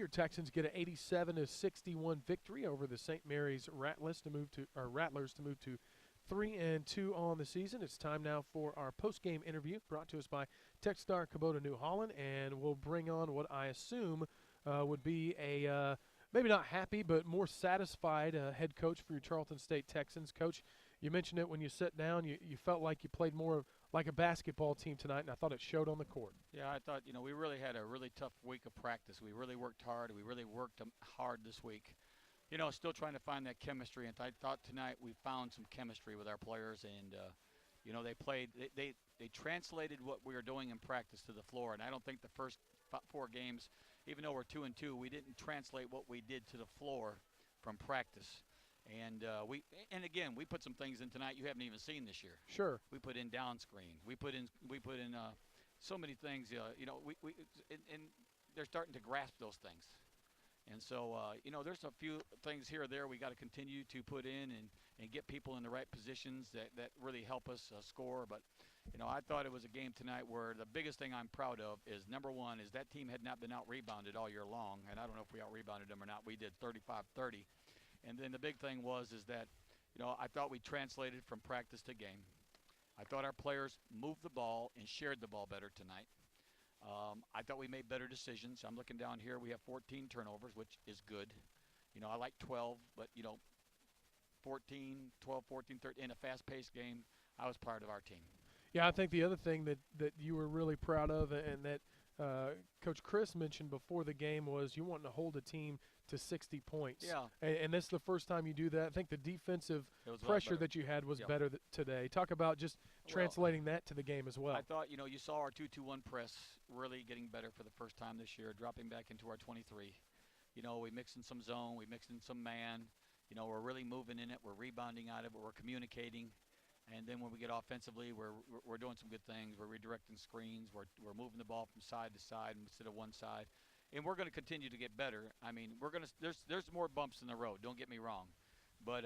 Your Texans get an 87-61 victory over the St. Mary's Rattlers to move to 3-2 on the season. It's time now for our post-game interview brought to us by Techstar Kubota New Holland, and we'll bring on what I assume would be a maybe not happy but more satisfied head coach for your Charlton State Texans. Coach, you mentioned it when you sat down. You felt like you played more like a basketball team tonight, and I thought it showed on the court. Yeah, I thought, we really had a really tough week of practice. We really worked hard. We really worked hard this week. Still trying to find that chemistry, and I thought tonight we found some chemistry with our players, and they played. They translated what we were doing in practice to the floor, and I don't think the first 4 games, even though we're 2-2, we didn't translate what we did to the floor from practice. And again, we put some things in tonight you haven't even seen this year. Sure. We put in down screen. We put in so many things. And they're starting to grasp those things. And so, there's a few things here or there we got to continue to put in and get people in the right positions that really help us score. But, I thought it was a game tonight where the biggest thing I'm proud of is, number one, is that team had not been out-rebounded all year long. And I don't know if we out-rebounded them or not. We did 35-30. And then the big thing is that, I thought we translated from practice to game. I thought our players moved the ball and shared the ball better tonight. I thought we made better decisions. I'm looking down here. We have 14 turnovers, which is good. I like 12, but, 14, 12, 14, 13, in a fast-paced game, I was proud of our team. Yeah, I think the other thing that you were really proud of and that Coach Chris mentioned before the game was you wanting to hold a team to 60 points. Yeah. And this is the first time you do that. I think the defensive pressure that you had was better today. Talk about just translating that to the game as well. I thought, you saw our 2-2-1 press really getting better for the first time this year, dropping back into our 23. We mixed in some zone. We mixed in some man. We're really moving in it. We're rebounding out of it. We're communicating. And then when we get offensively, we're doing some good things. We're redirecting screens. We're moving the ball from side to side instead of one side. And we're going to continue to get better. I mean, there's more bumps in the road, don't get me wrong. But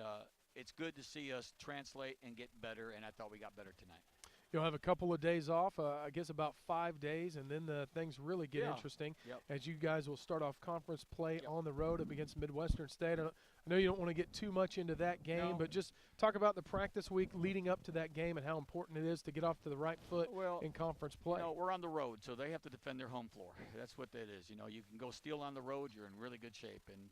it's good to see us translate and get better, and I thought we got better tonight. You'll have a couple of days off, I guess about 5 days, and then things really get interesting as you guys will start off conference play on the road up against Midwestern State. I know you don't want to get too much into that game, but just talk about the practice week leading up to that game and how important it is to get off to the right foot in conference play. We're on the road, so they have to defend their home floor. That's what that is. You can go steal on the road, you're in really good shape. And,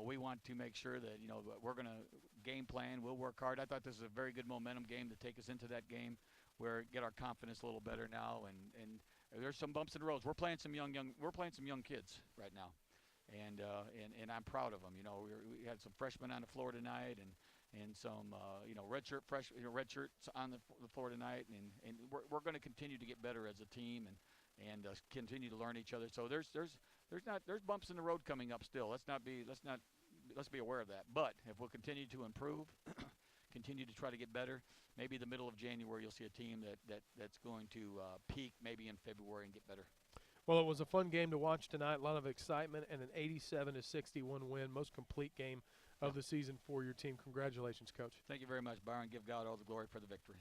we want to make sure that, we're going to game plan. We'll work hard. I thought this was a very good momentum game to take us into that game where get our confidence a little better now. And there's some bumps in the roads. We're playing some young kids right now. And I'm proud of them. We had some freshmen on the floor tonight and some, red shirts on the floor tonight. And we're going to continue to get better as a team and continue to learn each other. So there's bumps in the road coming up still. Let's be aware of that. But if we'll continue to improve, continue to try to get better, maybe the middle of January you'll see a team that's going to peak maybe in February and get better. Well, it was a fun game to watch tonight. A lot of excitement and an 87-61 win, most complete game of the season for your team. Congratulations, Coach. Thank you very much, Byron. Give God all the glory for the victory.